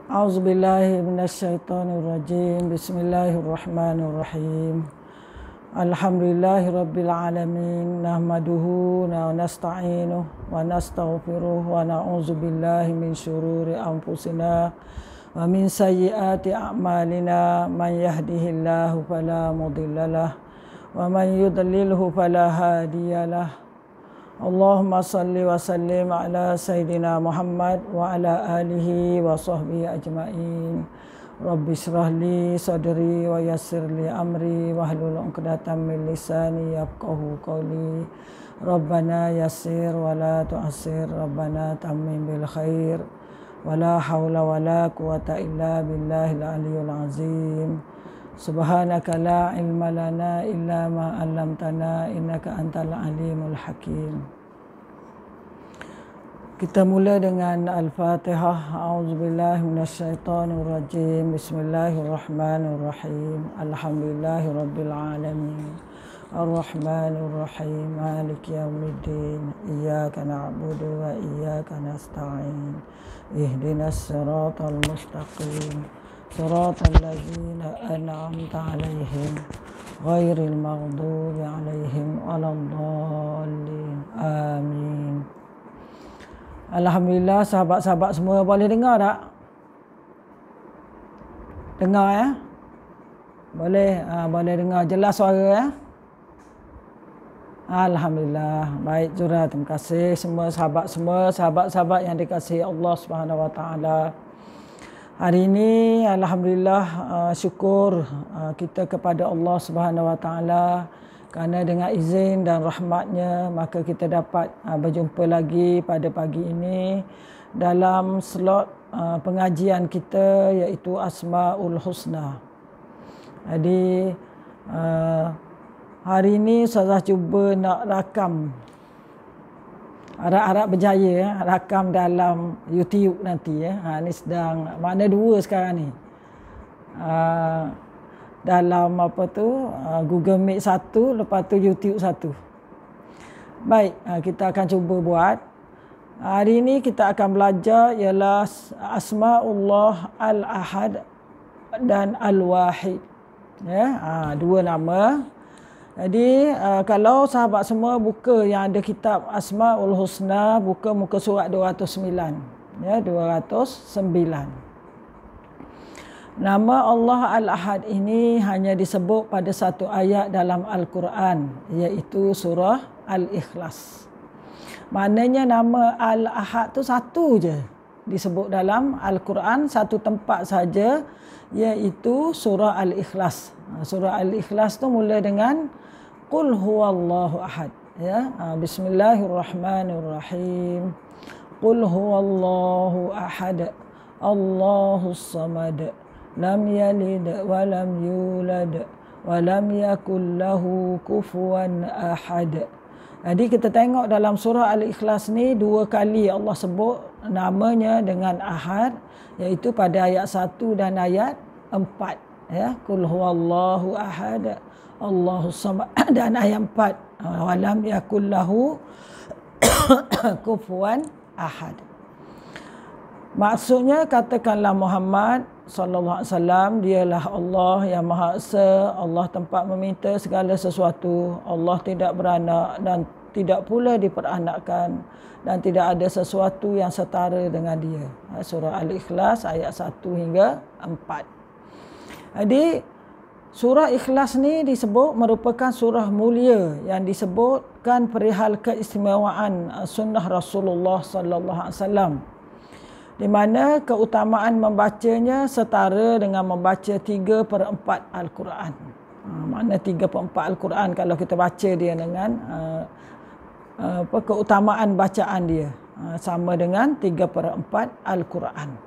A'udzubillahi minasyaitonirrajim. Bismillahirrahmanirrahim. Alhamdulillahi rabbil alamin. Nahmaduhu wa nasta'inuhu wa nastaghfiruh wa na'udzubillahi min syururi anfusina wa min sayyiati a'malina. Man yahdihillahu fala mudhillalah wa man yudlilhu fala hadiyalah. Allahumma salli wa sallim ala Sayyidina Muhammad wa ala alihi wa sahbihi ajma'in. Rabbi syrah li sadri wa yassir li amri wa hlul 'uqdatam min lisani yafqahu qawli. Rabbana yassir wa la tu'assir, Rabbana tammim bil khair. Wa la hawla wa la quwata illa billahil aliyyil azim. Subhanaka la ilma lana illa ma 'allamtana innaka antal alimul hakim. Kita mula dengan Al-Fatihah. A'udzubillahi minasyaitonirrajim. Bismillahirrahmanirrahim. Alhamdulillahi rabbil alamin. Ar-Rahmanir-Rahim. Maliki yaumiddin. Iyyaka na'budu wa iyyaka nasta'in. Ihdinas siratal mustaqim. Siratal ladzina an'amta 'alaihim ghairil maghdubi 'alaihim waladdallin. Amin. Alhamdulillah, sahabat-sahabat semua boleh dengar tak? Dengar ya? Boleh, boleh dengar jelas suara ya? Alhamdulillah. Baik Zura, terima kasih semua, sahabat-sahabat yang dikasihi Allah Subhanahu wa taala. Hari ini alhamdulillah, syukur kita kepada Allah Subhanahu wa taala kerana dengan izin dan rahmatnya maka kita dapat berjumpa lagi pada pagi ini dalam slot pengajian kita iaitu Asmaul Husna. Jadi hari ini saya cuba nak rakam, harap berjaya rakam dalam YouTube nanti ya. Ni sedang mana dua sekarang ni. Dalam Google Meet satu, lepas tu YouTube satu. Baik, kita akan cuba buat. Hari ini kita akan belajar ialah Asma'ullah Al-Ahad dan Al-Wahid. Ya, dua nama. Jadi kalau sahabat semua buka yang ada kitab Asmaul Husna, buka muka surat 209. Ya, 209. Nama Allah Al-Ahad ini hanya disebut pada satu ayat dalam Al-Quran, iaitu surah Al-Ikhlas. Maknanya nama Al-Ahad tu satu je disebut dalam Al-Quran, satu tempat saja, iaitu surah Al-Ikhlas. Surah Al-Ikhlas tu mula dengan Qul huwallahu ahad. Ya, Bismillahirrahmanirrahim. Qul huwallahu ahad. Allahus samad. Lam yalid wa lam yulad wa lam yakul lahu kufuwan ahad. Jadi kita tengok dalam surah Al-Ikhlas ni dua kali Allah sebut namanya dengan ahad, iaitu pada ayat 1 dan ayat 4. Ya, Qul huwallahu ahad. Allahus samad, dan ayat 4 walam yakul lahu kufuwan ahad. Maksudnya katakanlah Muhammad sallallahu alaihi wasallam dialah Allah yang Maha Esa, Allah tempat meminta segala sesuatu, Allah tidak beranak dan tidak pula diperanakkan dan tidak ada sesuatu yang setara dengan dia. Surah Al-Ikhlas ayat 1 hingga 4. Jadi surah Ikhlas ni disebut merupakan surah mulia yang disebutkan perihal keistimewaan sunnah Rasulullah sallallahu alaihi wasallam, di mana keutamaan membacanya setara dengan membaca 3/4 Al-Quran. Makna 3/4 Al-Quran kalau kita baca dia dengan keutamaan bacaan dia sama dengan 3/4 Al-Quran.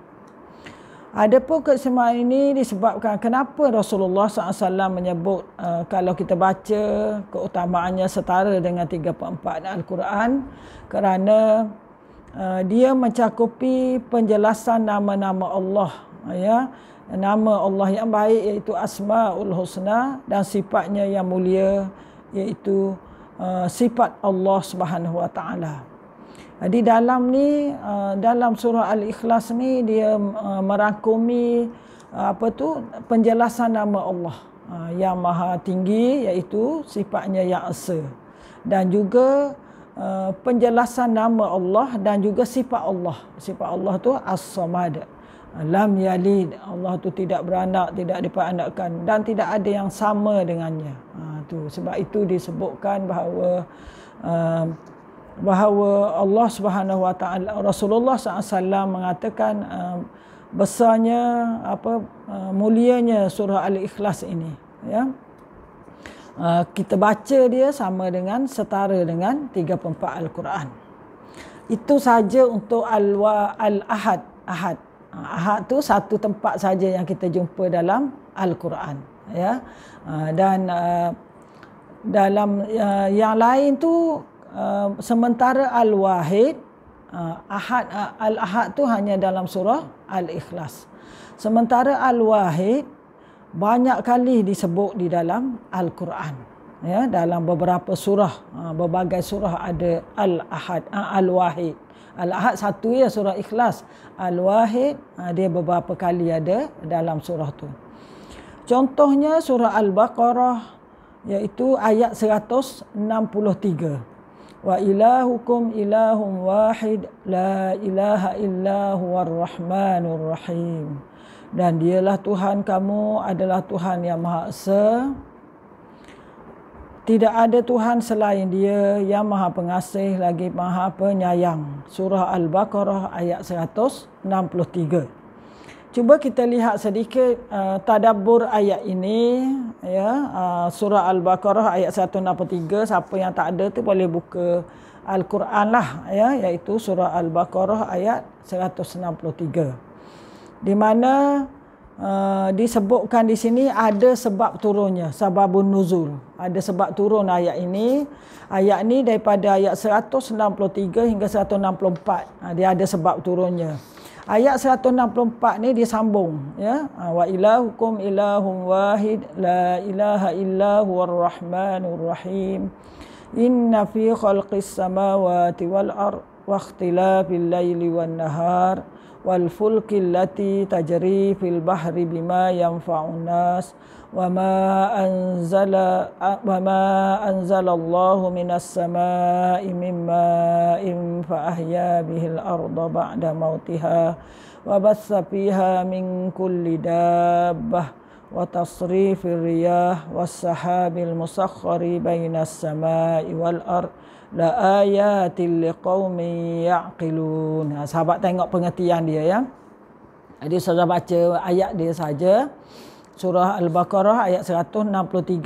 Adapun keistimewaan ini disebabkan kenapa Rasulullah SAW menyebut kalau kita baca keutamaannya setara dengan 3/4 Al-Quran, kerana dia mencakupi penjelasan nama-nama Allah, ya, nama Allah yang baik iaitu Asmaul Husna dan sifatnya yang mulia iaitu sifat Allah Subhanahu wa taala. Jadi dalam ni dalam surah Al-Ikhlas ni dia merangkumi penjelasan nama Allah yang maha tinggi, iaitu sifatnya yang esa, dan juga penjelasan nama Allah dan juga sifat Allah. Sifat Allah tu As-Samad, lam yalid, Allah tu tidak beranak, tidak diperanakan, dan tidak ada yang sama dengannya. Sebab itu disebutkan bahawa Allah Subhanahu Wa Taala, Rasulullah SAW mengatakan besarnya mulianya surah Al-Ikhlas ini, ya. Kita baca dia sama dengan setara dengan 34 Al-Quran. Itu saja untuk Al-Ahad. Ahad tu satu tempat saja yang kita jumpa dalam Al-Quran, ya. Dan dalam yang lain tu sementara Al-Wahid, Al-Ahad tu hanya dalam surah Al-Ikhlas. Sementara Al-Wahid banyak kali disebut di dalam Al-Quran, ya, dalam beberapa surah, berbagai surah ada Al-Ahad, Al-Wahid. Al-Ahad satu, ya, surah Ikhlas. Al-Wahid dia beberapa kali ada dalam surah tu. Contohnya surah Al-Baqarah, iaitu ayat 163. Wa ilahukum ilahum wahid la ilaha illa huwar rahmanur rahim. Dan dialah Tuhan kamu adalah Tuhan yang Maha Esa. Tidak ada Tuhan selain Dia yang Maha Pengasih lagi Maha Penyayang. Surah Al-Baqarah ayat 163. Cuba kita lihat sedikit tadabbur ayat ini, ya. Surah Al-Baqarah ayat 163. Siapa yang tak ada tu boleh buka Al-Quran lah, ya, iaitu surah Al-Baqarah ayat 163. Di mana disebutkan di sini ada sebab turunnya, sababun nuzul. Ada sebab turun ayat ini. Ayat ini daripada ayat 163 hingga 164. Dia ada sebab turunnya. Ayat 164 ni disambung, ya. Wa ilahukum ilahum wahid la ilaha illa huwar rahmanur rahim. Inna fi khalqis samawati wal ard wa ikhtilafil laili wan nahar wal fulki allati tajri fil bahri bima yanfa'un nas wa ma anzalallahu minas samaa'i min ma'in fa ahya bihil arda ba'da mautiha wa bassa fiha min kulli dabbah wa tasrifir riyah was sahabil musakhkhari bainas samaa'i wal ard la ayatil liqaumin ya'qilun. Sahabat tengok pengertian dia, ya. Jadi saudara baca ayat dia saja. Surah Al-Baqarah ayat 163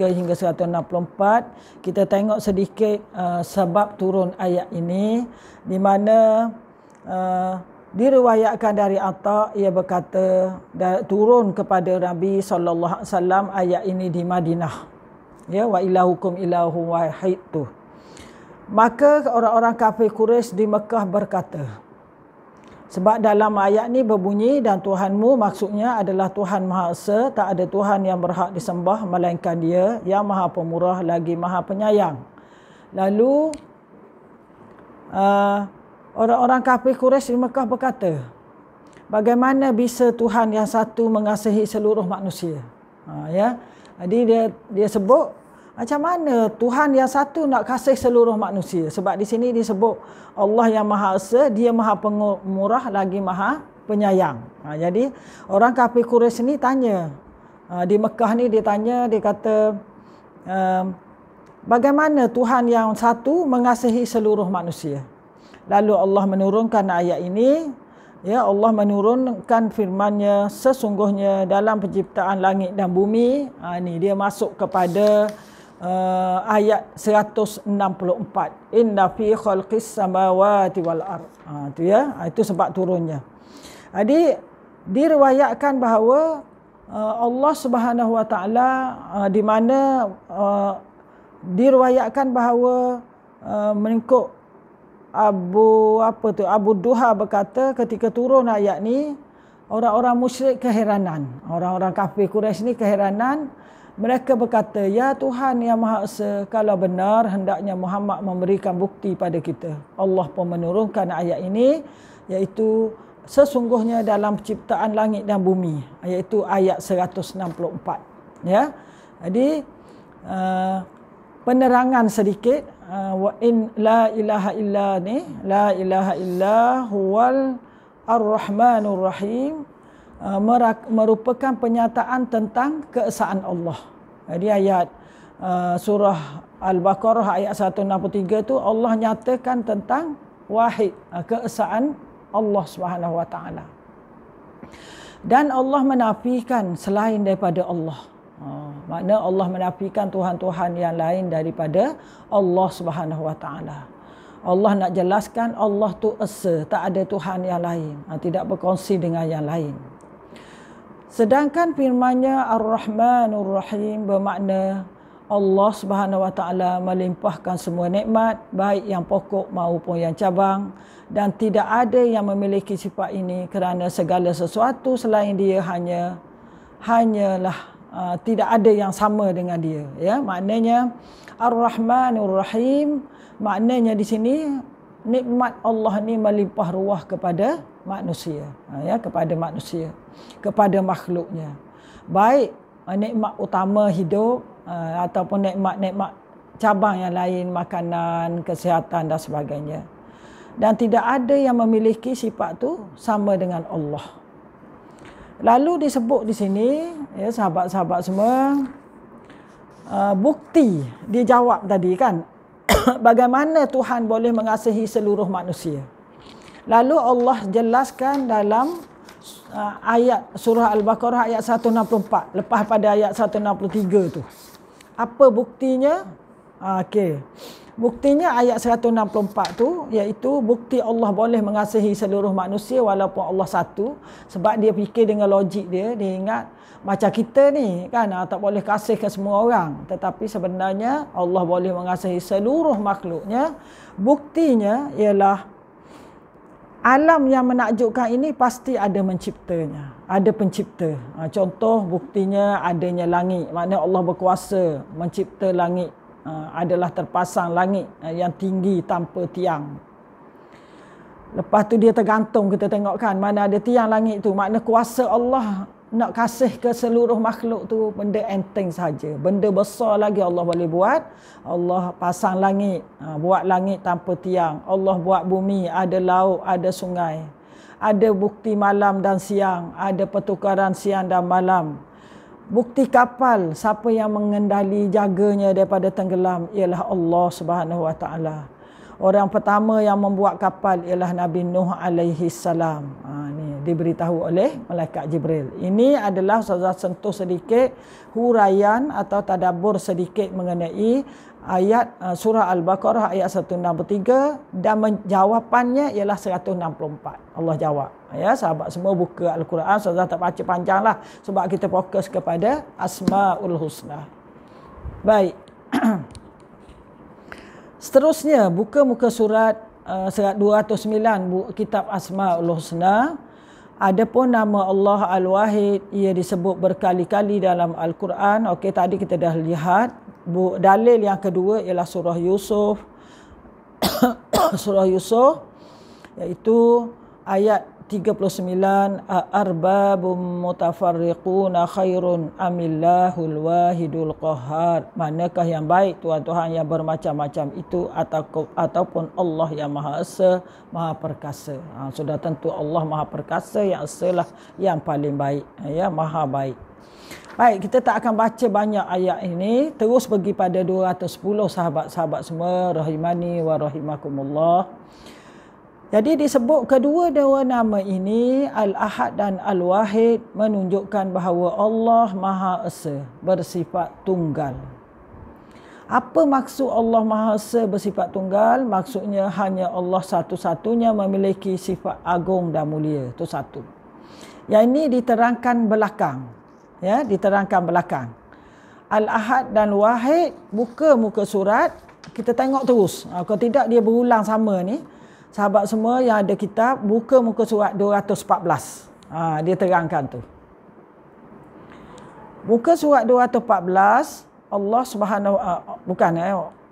hingga 164. Kita tengok sedikit sebab turun ayat ini, di mana diriwayatkan dari Atta, ia berkata turun kepada Nabi SAW ayat ini di Madinah, ya, wa ilahukum ilahu wahid tu. Maka orang-orang kafir Quraisy di Mekah berkata, sebab dalam ayat ni berbunyi, dan Tuhanmu maksudnya adalah Tuhan Maha Esa, tak ada Tuhan yang berhak disembah melainkan Dia yang Maha Pemurah lagi Maha Penyayang. Lalu orang-orang kafir Quraisy di Mekah berkata, bagaimana bisa Tuhan yang satu mengasihi seluruh manusia? Ya. Jadi dia sebut, macam mana Tuhan yang satu nak kasih seluruh manusia? Sebab di sini disebut Allah yang Maha Esa, Dia Maha Pemurah lagi Maha Penyayang. Jadi orang kafir Quraisy ni tanya, di Mekah ni dia tanya, dia kata, bagaimana Tuhan yang satu mengasihi seluruh manusia? Lalu Allah menurunkan ayat ini, ya, Allah menurunkan firman-Nya, sesungguhnya dalam penciptaan langit dan bumi. Ini dia masuk kepada ayat 164. Inna fi khalqis samawati wal ard. Itu, ya, itu sebab turunnya. Jadi diriwayatkan bahawa Allah Subhanahu Wa Taala, di mana diriwayatkan bahawa mengikut Abu Duha berkata, ketika turun ayat ni, orang-orang musyrik keheranan, orang-orang kafir Quraisy ni keheranan. Mereka berkata, "Ya Tuhan yang Maha Esa, kalau benar hendaknya Muhammad memberikan bukti pada kita." Allah pun menurunkan ayat ini, iaitu sesungguhnya dalam penciptaan langit dan bumi, iaitu ayat 164. Ya. Jadi penerangan sedikit, wa in la ilaha illa ni, la ilaha illa huwal ar-rahmanur rahim, merupakan penyataan tentang keesaan Allah. Jadi ayat surah Al-Baqarah ayat 163 tu Allah nyatakan tentang wahid, keesaan Allah Subhanahu wa taala. Dan Allah menafikan selain daripada Allah. Makna Allah menafikan tuhan-tuhan yang lain daripada Allah Subhanahu wa taala. Allah nak jelaskan Allah tu esa, tak ada tuhan yang lain, tidak berkongsi dengan yang lain. Sedangkan firman-Nya Ar-Rahmanur Rahim bermakna Allah Subhanahu wa taala melimpahkan semua nikmat, baik yang pokok maupun yang cabang, dan tidak ada yang memiliki sifat ini kerana segala sesuatu selain Dia hanyalah tidak ada yang sama dengan Dia. Ya, maknanya Ar-Rahmanur Rahim, maknanya di sini nikmat Allah ni melimpah ruah kepada manusia, ya, kepada manusia, kepada makhluknya. Baik nikmat utama hidup ataupun nikmat-nikmat cabang yang lain, makanan, kesihatan dan sebagainya. Dan tidak ada yang memiliki sifat tu sama dengan Allah. Lalu disebut di sini, ya sahabat-sahabat semua, bukti dia jawab tadi kan, bagaimana Tuhan boleh mengasihi seluruh manusia. Lalu Allah jelaskan dalam ayat surah Al-Baqarah ayat 164, lepas pada ayat 163 tu. Apa buktinya? Okey. Buktinya ayat 164 tu, iaitu bukti Allah boleh mengasihi seluruh manusia walaupun Allah satu. Sebab dia fikir dengan logik dia ingat macam kita ni kan, tak boleh kasih ke semua orang. Tetapi sebenarnya Allah boleh mengasihi seluruh makhluknya. Buktinya ialah alam yang menakjubkan ini pasti ada menciptanya, ada pencipta. Contoh buktinya adanya langit, maknanya Allah berkuasa mencipta langit. Adalah terpasang langit yang tinggi tanpa tiang. Lepas tu dia tergantung, kita tengok kan, mana ada tiang langit tu, makna kuasa Allah nak kasih ke seluruh makhluk tu benda enteng saja. Benda besar lagi Allah boleh buat. Allah pasang langit, buat langit tanpa tiang. Allah buat bumi, ada laut, ada sungai. Ada bukti malam dan siang, ada pertukaran siang dan malam. Bukti kapal, siapa yang mengendali jaganya daripada tenggelam ialah Allah Subhanahu wa taala. Orang pertama yang membuat kapal ialah Nabi Nuh alaihi salam. Ni diberitahu oleh malaikat Jibril. Ini adalah saya sentuh sedikit huraian atau tadabbur sedikit mengenai ayat surah Al-Baqarah ayat 163, dan jawapannya ialah 164. Allah jawab. Ya, sahabat semua buka Al-Quran, saya tak baca panjanglah sebab kita fokus kepada Asmaul Husna. Baik. Seterusnya buka muka surat 209 kitab Asmaul Husna. Adapun nama Allah Al-Wahid, ia disebut berkali-kali dalam Al-Quran. Okey, tadi kita dah lihat. Dalil yang kedua ialah surah Yusuf. Surah Yusuf iaitu ayat 39, arbabum mutafarriquna khairun amillahul wahidul qahhar. Manakah yang baik, tuhan-tuhan yang bermacam-macam itu ataupun Allah yang Maha Esa, Maha Perkasa. Sudah tentu Allah Maha Perkasa, yang esa lah yang paling baik, ya, Maha baik. Baik, kita tak akan baca banyak ayat ini, terus pergi pada 210 sahabat-sahabat semua rahimani wa rahimakumullah. Jadi disebut kedua-dua nama ini, Al-Ahad dan Al-Wahid, menunjukkan bahawa Allah Maha Esa, bersifat tunggal. Apa maksud Allah Maha Esa bersifat tunggal? Maksudnya hanya Allah satu-satunya memiliki sifat agung dan mulia. Itu satu. Yang ini diterangkan belakang. Ya, diterangkan belakang. Al-Ahad dan Wahid, buka muka surat, kita tengok terus. Kalau tidak dia berulang sama ni. Sahabat semua yang ada kitab, buka muka surat 214. Dia terangkan tu. Muka surat 214 Allah Subhanahu bukan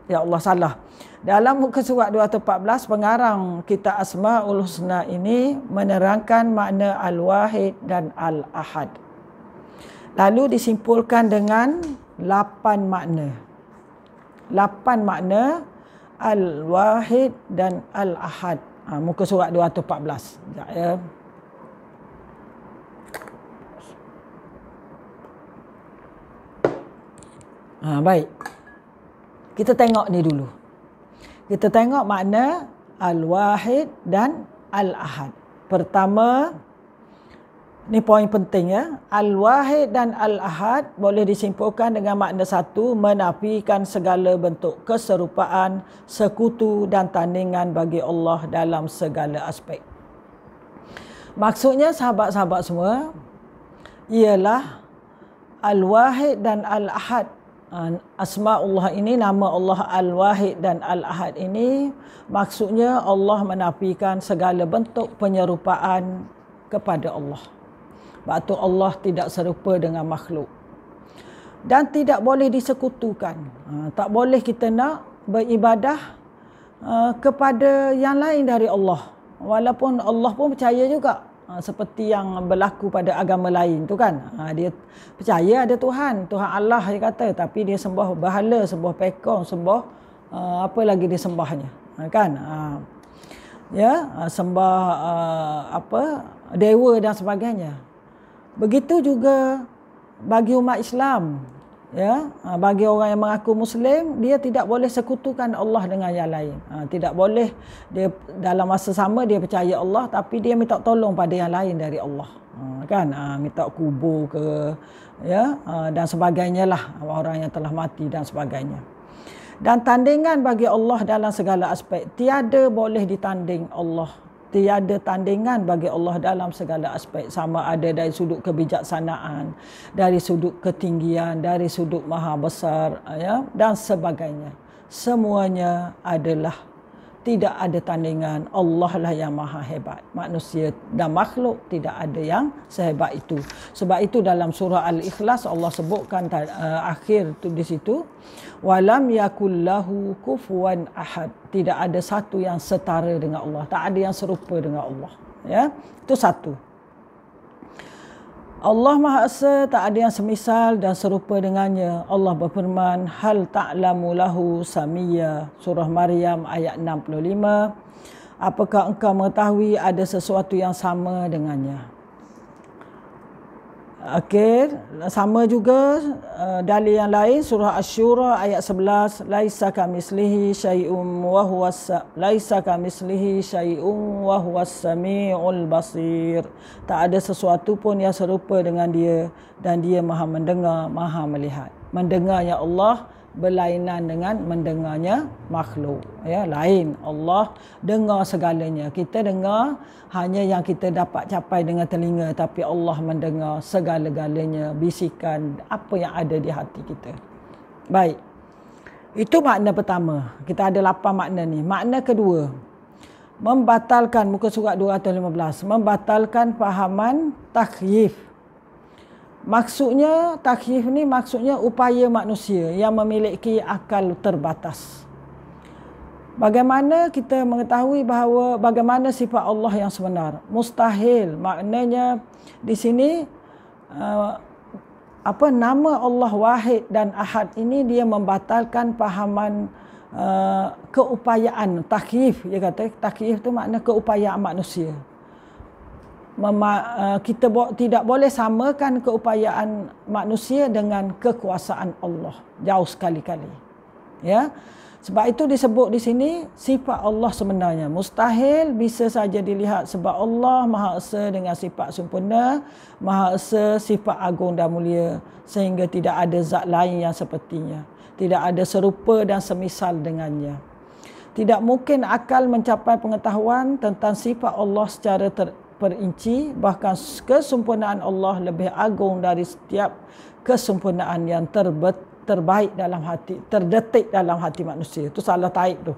ya Allah salah. Dalam muka surat 214 pengarang kitab Asmaul Husna ini menerangkan makna Al-Wahid dan Al-Ahad. Lalu disimpulkan dengan 8 makna. 8 makna Al-Wahid dan Al-Ahad. Muka surat 214. Sekejap ya. Baik. Kita tengok ni dulu. Kita tengok makna Al-Wahid dan Al-Ahad. Pertama, ni poin penting ya. Al-Wahid dan Al-Ahad boleh disimpulkan dengan makna satu, menafikan segala bentuk keserupaan, sekutu dan tandingan bagi Allah dalam segala aspek. Maksudnya sahabat-sahabat semua, ialah Al-Wahid dan Al-Ahad. Asma'ullah ini, nama Allah Al-Wahid dan Al-Ahad ini maksudnya Allah menafikan segala bentuk penyerupaan kepada Allah. Sebab tu Allah tidak serupa dengan makhluk. Dan tidak boleh disekutukan. Tak boleh kita nak beribadah kepada yang lain dari Allah. Walaupun Allah pun percaya juga. Seperti yang berlaku pada agama lain tu kan. Dia percaya ada Tuhan. Tuhan Allah dia kata. Tapi dia sembah berhala, sembah pekong, sembah apa lagi dia sembahnya. Kan. Sembah dewa dan sebagainya. Begitu juga bagi umat Islam. Bagi orang yang mengaku Muslim, dia tidak boleh sekutukan Allah dengan yang lain. Tidak boleh dia dalam masa sama dia percaya Allah, tapi dia minta tolong pada yang lain dari Allah. Kan? Minta kubur ke, dan sebagainya lah, orang yang telah mati dan sebagainya. Dan tandingan bagi Allah dalam segala aspek. Tiada boleh ditanding Allah. Tiada tandingan bagi Allah dalam segala aspek. Sama ada dari sudut kebijaksanaan, dari sudut ketinggian, dari sudut maha besar, dan sebagainya. Semuanya adalah tidak ada tandingan. Allah lah yang maha hebat. Manusia dan makhluk tidak ada yang sehebat itu. Sebab itu dalam surah Al-Ikhlas Allah sebutkan akhir tu di situ, walam yakullahu kufuwan ahad. Tidak ada satu yang setara dengan Allah. Tak ada yang serupa dengan Allah. Itu satu. Allah Maha Esa, tak ada yang semisal dan serupa dengannya. Allah berfirman, hal ta'lamu lahu samiyya. Surah Maryam ayat 65. Apakah engkau mengetahui ada sesuatu yang sama dengannya? Okey, sama juga dalil yang lain, surah Asy-Syura ayat 11, laisa kamitslihi syai'un wa huwas samiul basir. Tak ada sesuatu pun yang serupa dengan dia dan dia Maha mendengar, Maha melihat. Mendengarnya Allah berlainan dengan mendengarnya makhluk. Lain. Allah dengar segalanya. Kita dengar hanya yang kita dapat capai dengan telinga, tapi Allah mendengar segala-galanya, bisikan apa yang ada di hati kita. Baik. Itu makna pertama. Kita ada 8 makna ni. Makna kedua, membatalkan, muka surat 215, membatalkan fahaman takhyif. Maksudnya takhyif ni maksudnya upaya manusia yang memiliki akal terbatas. Bagaimana kita mengetahui bahawa bagaimana sifat Allah yang sebenar? Mustahil. Maknanya di sini nama Allah Wahid dan Ahad ini dia membatalkan fahaman keupayaan takhyif. Dia kata takhyif tu makna keupayaan manusia. Kita tidak boleh samakan keupayaan manusia dengan kekuasaan Allah. Jauh sekali-kali. Sebab itu disebut di sini sifat Allah sebenarnya. Mustahil bisa saja dilihat sebab Allah Maha Esa dengan sifat sempurna, Maha Esa sifat agung dan mulia, sehingga tidak ada zat lain yang sepertinya. Tidak ada serupa dan semisal dengannya. Tidak mungkin akal mencapai pengetahuan tentang sifat Allah secara perinci, bahkan kesempurnaan Allah lebih agung dari setiap kesempurnaan yang terbaik dalam hati, terdetik dalam hati manusia. Itu salah taib tu.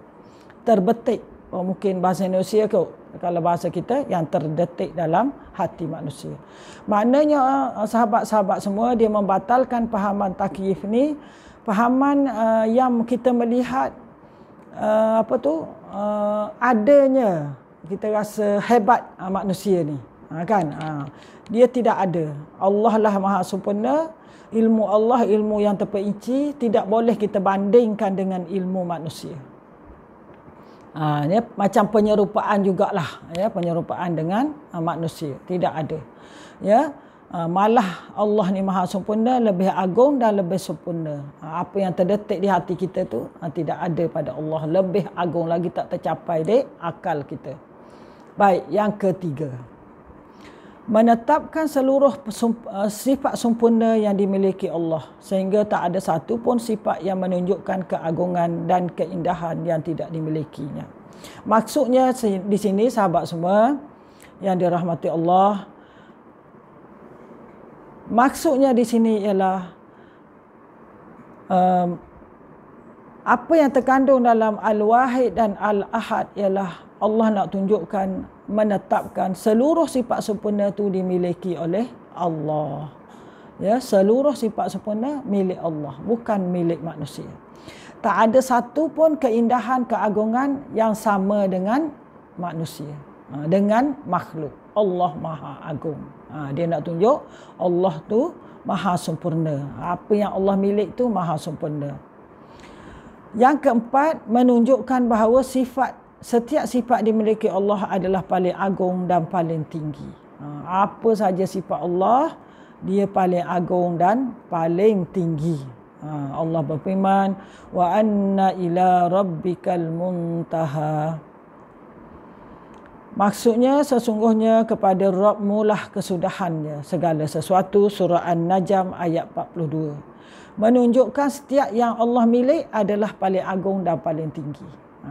Terbetik. Mungkin bahasa Indonesia ke kalau bahasa kita, yang terdetik dalam hati manusia. Maknanya sahabat-sahabat semua, dia membatalkan fahaman takyif ni, fahaman yang kita melihat adanya, kita rasa hebat manusia ni, kan? Dia tidak ada. Allah lah maha sempurna. Ilmu Allah, ilmu yang terperinci, tidak boleh kita bandingkan dengan ilmu manusia. Ya, macam penyerupaan jugalah, ya, penyerupaan dengan manusia tidak ada. Ya, malah Allah ni maha sempurna, lebih agung dan lebih sempurna. Apa yang terdetik di hati kita tu tidak ada pada Allah, lebih agung lagi, tak tercapai di akal kita. Baik, yang ketiga, menetapkan seluruh sifat sempurna yang dimiliki Allah, sehingga tak ada satu pun sifat yang menunjukkan keagungan dan keindahan yang tidak dimilikinya. Maksudnya di sini sahabat semua yang dirahmati Allah, maksudnya di sini ialah apa yang terkandung dalam Al-Wahid dan Al-Ahad ialah Allah nak tunjukkan, menetapkan seluruh sifat sempurna itu dimiliki oleh Allah. Ya, seluruh sifat sempurna milik Allah, bukan milik manusia. Tak ada satu pun keindahan, keagungan yang sama dengan manusia, dengan makhluk. Allah maha agung. Dia nak tunjuk Allah tu maha sempurna. Apa yang Allah milik tu maha sempurna. Yang keempat, menunjukkan bahawa setiap sifat dimiliki Allah adalah paling agung dan paling tinggi. Apa saja sifat Allah, dia paling agung dan paling tinggi. Allah berfirman, wa anna ila rabbikal muntaha. Maksudnya sesungguhnya kepada Rabbmu lah kesudahannya segala sesuatu. Surah An-Najm ayat 42. Menunjukkan setiap yang Allah milik adalah paling agung dan paling tinggi.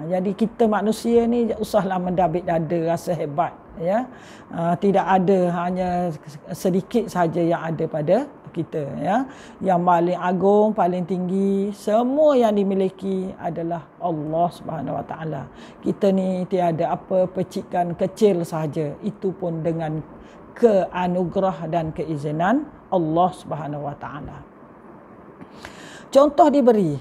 Jadi kita manusia ni usahlah mendabik dada rasa hebat, ya. Tidak ada, hanya sedikit saja yang ada pada kita, ya. Yang paling agung, paling tinggi, semua yang dimiliki adalah Allah Subhanahu Wa Taala. Kita ni tiada apa, percikan kecil sahaja, itu pun dengan keanugerah dan keizinan Allah Subhanahu Wa Taala. Contoh diberi,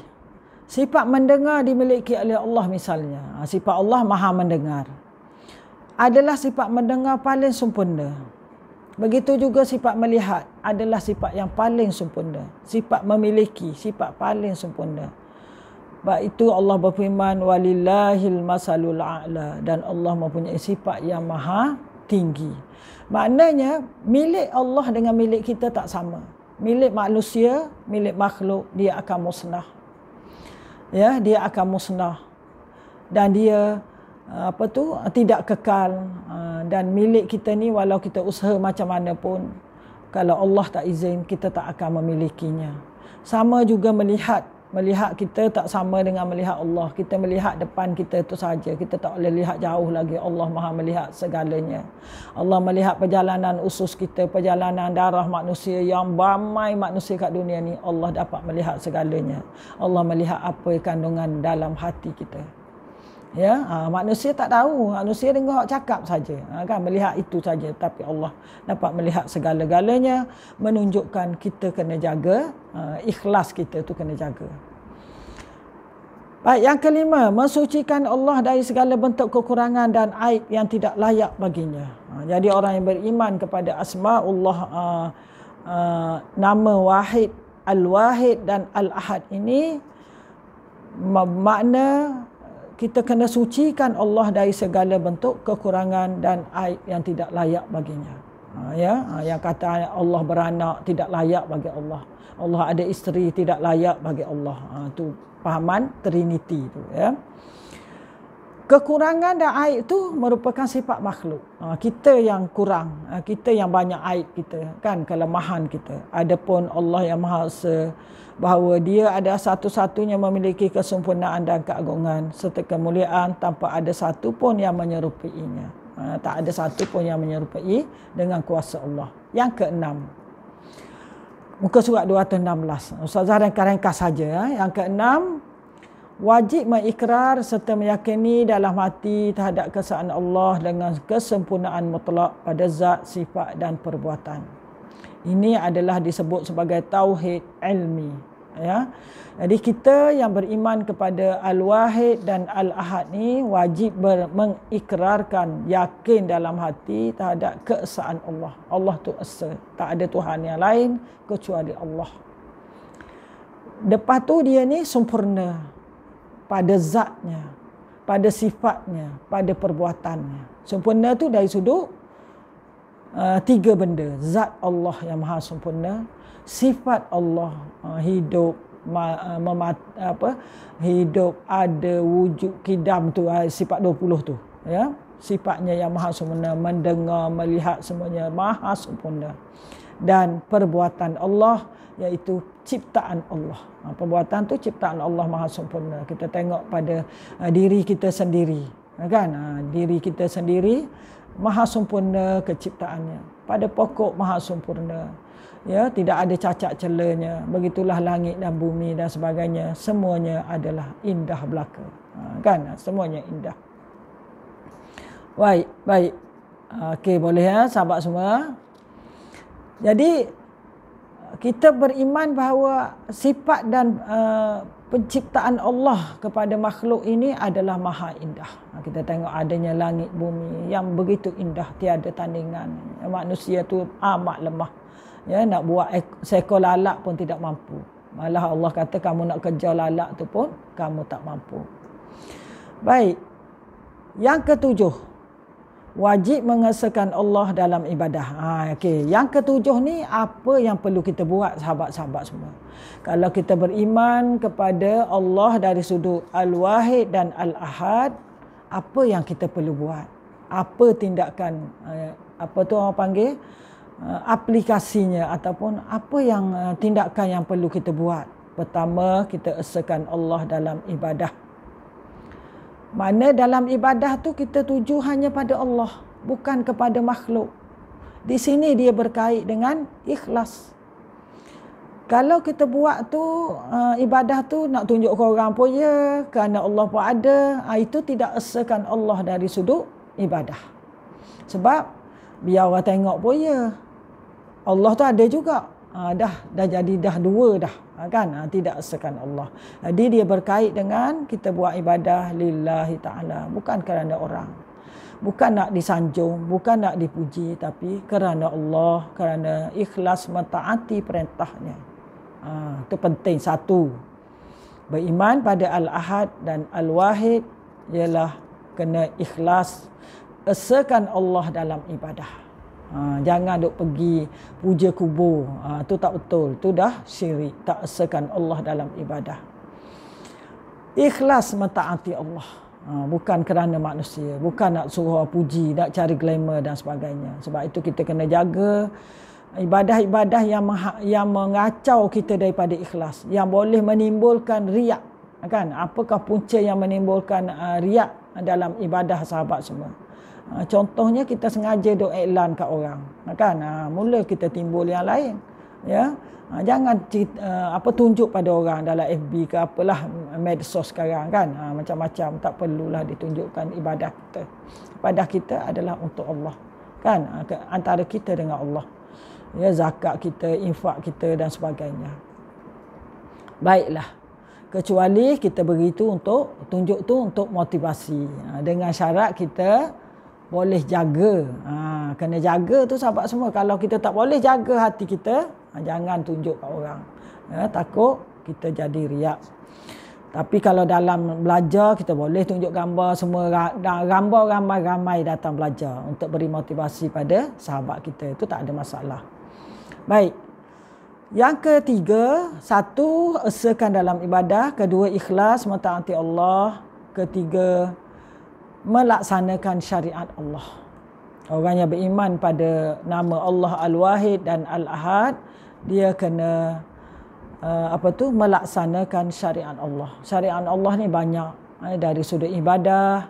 sifat mendengar dimiliki oleh Allah misalnya. Sifat Allah maha mendengar adalah sifat mendengar paling sempurna. Begitu juga sifat melihat adalah sifat yang paling sempurna. Sifat memiliki, sifat paling sempurna. Sebab itu Allah berfirman, walillahil masalul a'la, dan Allah mempunyai sifat yang maha tinggi. Maknanya milik Allah dengan milik kita tak sama. Milik manusia, milik makhluk, dia akan musnah. Ya, dia akan musnah dan dia tidak kekal. Dan milik kita ni, walau kita usaha macam mana pun, kalau Allah tak izin, kita tak akan memilikinya. Sama juga melihat kita tak sama dengan melihat Allah. Kita melihat depan kita itu saja, kita tak boleh lihat jauh lagi. Allah maha melihat segalanya. Allah melihat perjalanan usus kita, perjalanan darah manusia, yang ramai manusia kat dunia ni, Allah dapat melihat segalanya. Allah melihat apa kandungan dalam hati kita. Ya, manusia tak tahu, manusia dengar cakap saja, kan, melihat itu saja, tapi Allah dapat melihat segala-galanya. Menunjukkan kita kena jaga, ikhlas kita tu kena jaga. Baik, yang kelima, mensucikan Allah dari segala bentuk kekurangan dan aib yang tidak layak baginya. Jadi orang yang beriman kepada asma'ullah, nama Wahid, Al-Wahid dan Al-Ahad ini, makna kita kena sucikan Allah dari segala bentuk kekurangan dan aib yang tidak layak baginya. Yang kata Allah beranak tidak layak bagi Allah. Allah ada isteri tidak layak bagi Allah. Itu pahaman Trinity tu, ya. Kekurangan dan aib tu merupakan sifat makhluk. Kita yang kurang, kita yang banyak aib kita, kan, kelemahan kita. Adapun Allah yang Maha Esa, bahawa dia ada satu-satunya memiliki kesempurnaan dan keagungan serta kemuliaan tanpa ada satu pun yang menyerupainya. Tak ada satu pun yang menyerupai dengan kuasa Allah. Yang keenam, muka surat 216. Ustazah ringkas saja. Yang keenam, wajib mengikrar serta meyakini dalam hati terhadap keesaan Allah dengan kesempurnaan mutlak pada zat, sifat dan perbuatan. Ini adalah disebut sebagai tauhid ilmi, ya. Jadi kita yang beriman kepada Al-Wahid dan Al-Ahad ni wajib mengikrarkan, yakin dalam hati terhadap keesaan Allah. Allah tu esa, tak ada Tuhan yang lain kecuali Allah. Lepas tu dia ni sempurna pada zatnya, pada sifatnya, pada perbuatannya. Sempurna tu dari sudut tiga benda. Zat Allah yang maha sempurna, sifat Allah, hidup, hidup, ada, wujud, kidam tu, sifat 20 tu, ya. Sifatnya yang maha sempurna, mendengar, melihat, semuanya maha sempurna. Dan perbuatan Allah iaitu ciptaan Allah. Perbuatan tu ciptaan Allah maha sempurna. Kita tengok pada diri kita sendiri, kan? Diri kita sendiri maha sempurna keciptaannya. Pada pokok maha sempurna. Ya, tidak ada cacat celanya. Begitulah langit dan bumi dan sebagainya. Semuanya adalah indah belaka. Kan? Semuanya indah. Baik. Okey, boleh ya sahabat semua. Jadi kita beriman bahawa sifat dan penciptaan Allah kepada makhluk ini adalah maha indah. Kita tengok adanya langit bumi yang begitu indah, tiada tandingan. Manusia tu amat lemah. Ya, nak buat seekor lalat pun tidak mampu. Malah Allah kata kamu nak kejar lalat tu pun kamu tak mampu. Baik. Yang ketujuh, wajib mengesahkan Allah dalam ibadah. Okey. Yang ketujuh ni apa yang perlu kita buat sahabat-sahabat semua? Kalau kita beriman kepada Allah dari sudut Al-Wahid dan Al-Ahad, apa yang kita perlu buat? Apa tindakan, apa tu orang panggil, aplikasinya ataupun apa yang tindakan yang perlu kita buat? Pertama, kita esakan Allah dalam ibadah. Mana dalam ibadah tu kita tuju hanya pada Allah, bukan kepada makhluk. Di sini dia berkait dengan ikhlas. Kalau kita buat tu ibadah tu nak tunjuk ke orang pun ya, kerana Allah pun ada, itu tidak esakan Allah dari sudut ibadah. Sebab biar orang tengok pun ya, Allah tu ada juga. Dah jadi dah dua dah, kan? Tidak esakan Allah. Jadi dia berkait dengan kita buat ibadah lillahi ta'ala, bukan kerana orang. Bukan nak disanjung, bukan nak dipuji, tapi kerana Allah, kerana ikhlas mentaati perintahnya. Itu penting. Satu, beriman pada Al-Ahad dan Al-Wahid ialah kena ikhlas esakan Allah dalam ibadah. Jangan duk pergi puja kubur. Tu tak betul. Tu dah syirik. Tak esakan Allah dalam ibadah. Ikhlas mentaati Allah. Bukan kerana manusia. Bukan nak suruh puji, nak cari glamour dan sebagainya. Sebab itu kita kena jaga ibadah-ibadah yang mengacau kita daripada ikhlas. Yang boleh menimbulkan riak. Kan? Apakah punca yang menimbulkan riak dalam ibadah sahabat semua? Contohnya kita sengaja duk iklan kat orang, kan? Mula kita timbul yang lain, ya. Jangan tunjuk pada orang dalam FB ke apalah medsos sekarang, kan? Macam-macam, tak perlulah ditunjukkan ibadah kita. Ibadah kita adalah untuk Allah, kan? Antara kita dengan Allah, ya, zakat kita, infak kita dan sebagainya. Baiklah, kecuali kita beri tu untuk tunjuk tu untuk motivasi, dengan syarat kita boleh jaga. Kena jaga tu sahabat semua. Kalau kita tak boleh jaga hati kita, jangan tunjuk kat orang, ya, takut kita jadi riak. Tapi kalau dalam belajar kita boleh tunjuk gambar, semua gambar ramai-ramai datang belajar untuk beri motivasi pada sahabat kita. Itu tak ada masalah. Baik. Yang ketiga, satu, esakan dalam ibadah. Kedua, ikhlas mentaati Allah. Ketiga, melaksanakan syariat Allah. Orang yang beriman pada nama Allah Al-Wahid dan Al-Ahad, dia kena melaksanakan syariat Allah. Syariat Allah ni banyak, dari sudut ibadah,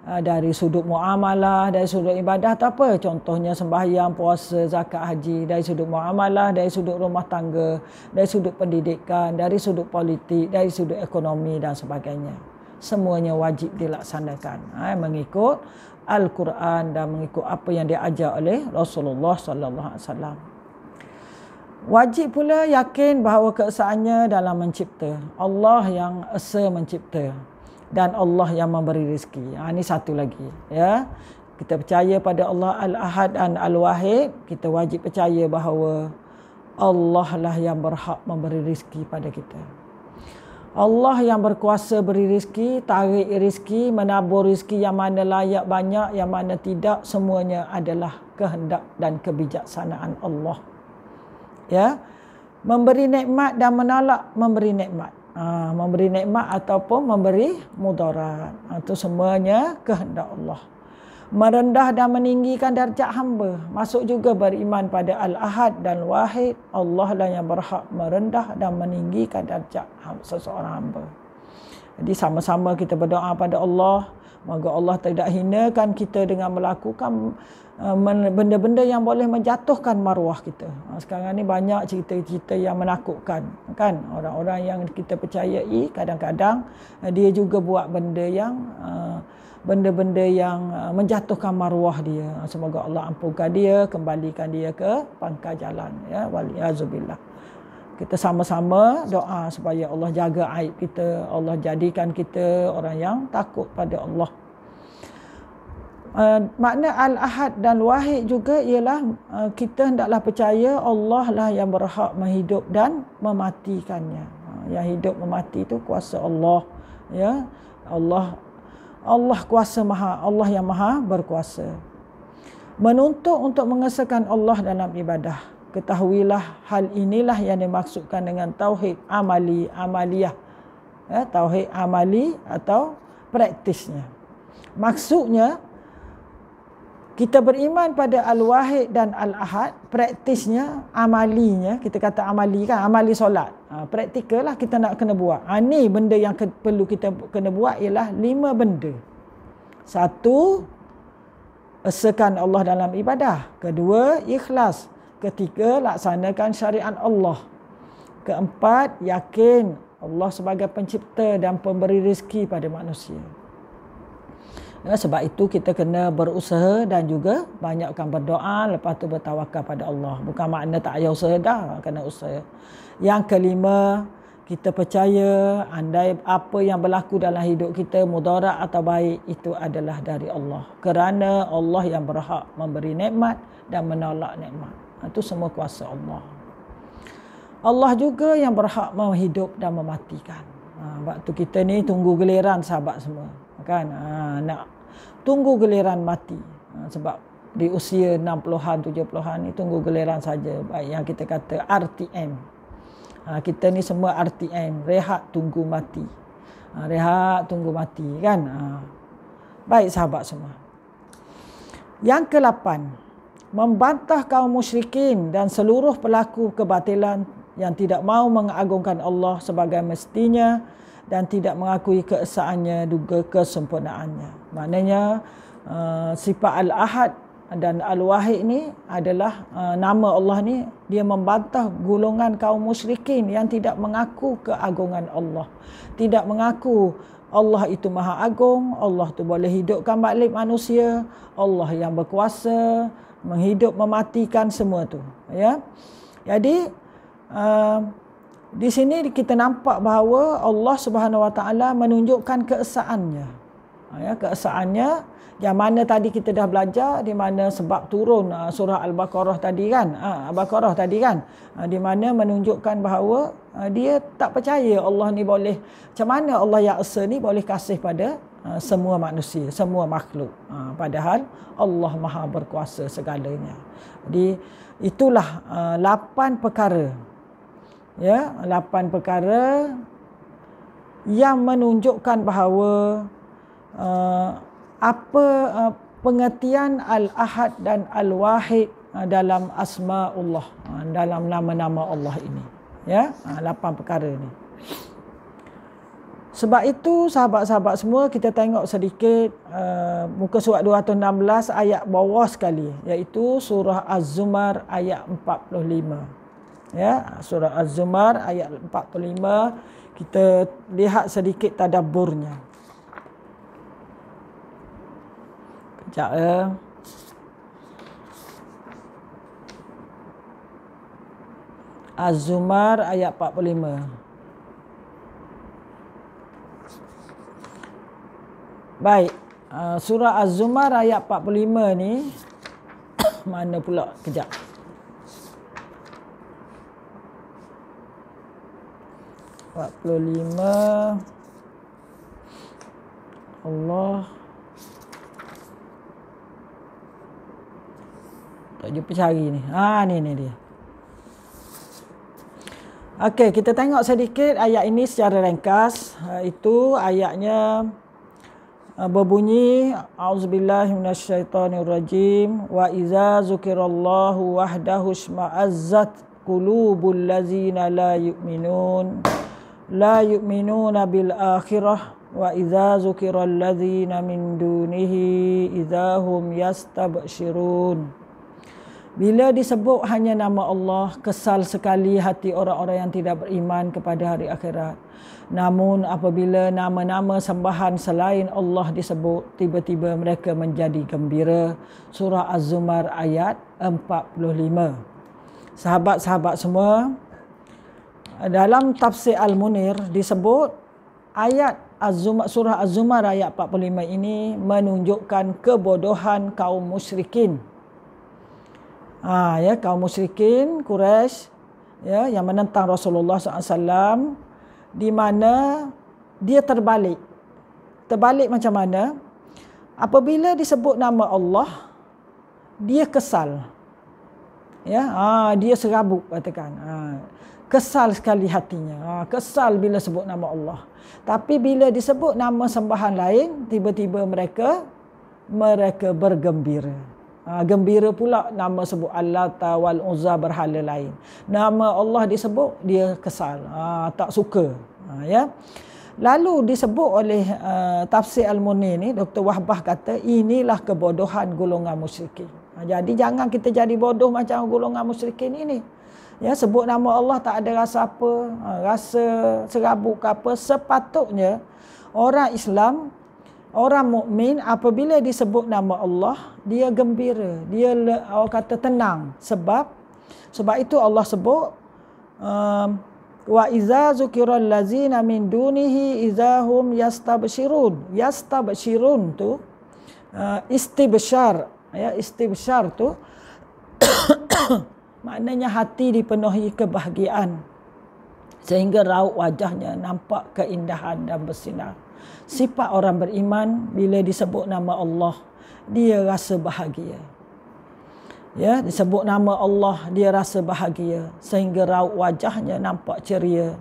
dari sudut muamalah, dari sudut ibadah atau apa, contohnya sembahyang, puasa, zakat, haji, dari sudut muamalah, dari sudut rumah tangga, dari sudut pendidikan, dari sudut politik, dari sudut ekonomi dan sebagainya. Semuanya wajib dilaksanakan mengikut Al-Quran dan mengikut apa yang diajar oleh Rasulullah sallallahu alaihi wasallam. Wajib pula yakin bahawa keesaannya dalam mencipta. Allah yang esa mencipta dan Allah yang memberi rezeki. Ini satu lagi, ya. Kita percaya pada Allah Al-Ahad dan Al-Wahid, kita wajib percaya bahawa Allah lah yang berhak memberi rezeki pada kita. Allah yang berkuasa beri rezeki, tarik rezeki, menabur rezeki yang mana layak banyak, yang mana tidak, semuanya adalah kehendak dan kebijaksanaan Allah. Ya. Memberi nikmat dan menolak memberi nikmat. Memberi nikmat ataupun memberi mudarat. Itu semuanya kehendak Allah. Merendah dan meninggikan darjat hamba. Masuk juga beriman pada Al-Ahad dan Wahid. Allah lah yang berhak merendah dan meninggikan darjat seseorang hamba. Jadi sama-sama kita berdoa pada Allah. Moga Allah tidak hinakan kita dengan melakukan benda-benda yang boleh menjatuhkan maruah kita. Sekarang ni banyak cerita-cerita yang menakutkan, kan? Orang-orang yang kita percayai kadang-kadang dia juga buat benda-benda yang menjatuhkan maruah dia. Semoga Allah ampunkan dia, kembalikan dia ke pangkal jalan, ya. Waliyazubillah. Kita sama-sama doa supaya Allah jaga aib kita, Allah jadikan kita orang yang takut pada Allah. Makna Al-Ahad dan Wahid juga ialah kita hendaklah percaya Allah lah yang berhak menghidup dan mematikannya. Yang hidup memati itu kuasa Allah, ya. Allah kuasa maha, Allah yang maha berkuasa. Menuntut untuk mengesahkan Allah dalam ibadah. Ketahuilah hal inilah yang dimaksudkan dengan tauhid amaliyah. Ya, tauhid amali atau praktisnya. Maksudnya kita beriman pada Al-Wahid dan Al-Ahad, praktisnya, amalinya, kita kata amali kan, amali solat. Praktikal lah kita nak kena buat. Ni benda yang perlu kita kena buat ialah 5 benda. 1, esakan Allah dalam ibadah. 2, ikhlas. 3, laksanakan syariat Allah. 4, yakin Allah sebagai pencipta dan pemberi rezeki pada manusia. Ya, sebab itu kita kena berusaha dan juga banyakkan berdoa, lepas tu bertawakal pada Allah. Bukan makna tak payah usaha dah, kena usaha. Yang 5, kita percaya andai apa yang berlaku dalam hidup kita, mudarat atau baik, itu adalah dari Allah. Kerana Allah yang berhak memberi nikmat dan menolak nikmat. Itu semua kuasa Allah. Allah juga yang berhak menghidup dan mematikan. Waktu kita ni tunggu giliran sahabat semua, kan? Nak tunggu giliran mati. Sebab di usia 60-an, 70-an ni tunggu giliran saja. Baik yang kita kata RTM. Kita ni semua RTM, rehat tunggu mati. Rehat tunggu mati, kan? Baik sahabat semua. Yang ke-8, membantah kaum musyrikin dan seluruh pelaku kebatilan yang tidak mahu mengagungkan Allah sebagai mestinya dan tidak mengakui keesaannya juga kesempurnaannya. Maknanya sifat Al-Ahad dan Al-Wahid ni adalah nama Allah ni, dia membantah golongan kaum musyrikin yang tidak mengaku keagungan Allah. Tidak mengaku Allah itu maha agung, Allah tu boleh hidupkan balik manusia, Allah yang berkuasa menghidup mematikan semua tu, ya. Jadi di sini kita nampak bahawa Allah Subhanahu Wa Taala menunjukkan keesaannya. Ya, keesaannya yang mana tadi kita dah belajar, di mana sebab turun surah Al-Baqarah tadi kan. Al-Baqarah tadi kan, di mana menunjukkan bahawa dia tak percaya Allah ni boleh, macam mana Allah yang esa ni boleh kasih pada semua manusia, semua makhluk. Padahal Allah Maha berkuasa segalanya. Jadi itulah 8 perkara. Ya, 8 perkara yang menunjukkan bahawa apa pengertian Al-Ahad dan Al-Wahid dalam asma'ullah, dalam nama-nama Allah ini. Ya, 8 perkara ini. Sebab itu sahabat-sahabat semua, kita tengok sedikit muka surat 216 ayat bawah sekali, iaitu surah Az-Zumar ayat 45. Ya, surah Az-Zumar ayat 45, kita lihat sedikit tadabburnya. Kejap ya. Az-Zumar ayat 45. Baik, surah Az-Zumar ayat 45 ni mana pula? Kejap. Allah. Tak jumpa cari ni. Ni dia. Okey, kita tengok sedikit ayat ini secara ringkas. Itu ayatnya berbunyi, auzubillahi minasyaitonirrajim, wa iza zukirallahu wahdahu shma'azzat qulubul ladzina la yu'minuna bil akhirah wa iza zukiral ladzina min dunihi idzahum yastabshirun. Bila disebut hanya nama Allah, kesal sekali hati orang-orang yang tidak beriman kepada hari akhirat. Namun apabila nama-nama sembahan selain Allah disebut, tiba-tiba mereka menjadi gembira. Surah Az-Zumar ayat 45. Sahabat-sahabat semua, dalam tafsir Al-Munir disebut ayat surah Az-Zumar ayat 45 ini menunjukkan kebodohan kaum musyrikin. Kaum musyrikin Quraisy yang menentang Rasulullah SAW, di mana dia terbalik. Terbalik macam mana? Apabila disebut nama Allah, dia kesal. Dia serabut, katakan. Kesal sekali hatinya. Kesal bila sebut nama Allah. Tapi bila disebut nama sembahan lain, tiba-tiba mereka bergembira. Gembira pula nama sebut Al-Lata wal Uzza, berhala lain. Nama Allah disebut, dia kesal, tak suka. Lalu disebut oleh tafsir Al-Munir ni, Dr. Wahbah kata, inilah kebodohan golongan musyrikin. Jadi jangan kita jadi bodoh macam golongan musyrikin ini. Sebut nama Allah tak ada rasa apa, rasa serabut ke apa. Sepatutnya orang Islam, orang mukmin, apabila disebut nama Allah, dia gembira, dia orang kata tenang. Sebab itu Allah sebut wa iza zukiral ladzina min dunihi idzahum yastabshirun. Yastabshirun tu istibsyar, istibsyar tu maknanya hati dipenuhi kebahagiaan sehingga raut wajahnya nampak keindahan dan bersinar. Sifat orang beriman, bila disebut nama Allah, dia rasa bahagia. Disebut nama Allah, dia rasa bahagia sehingga raut wajahnya nampak ceria,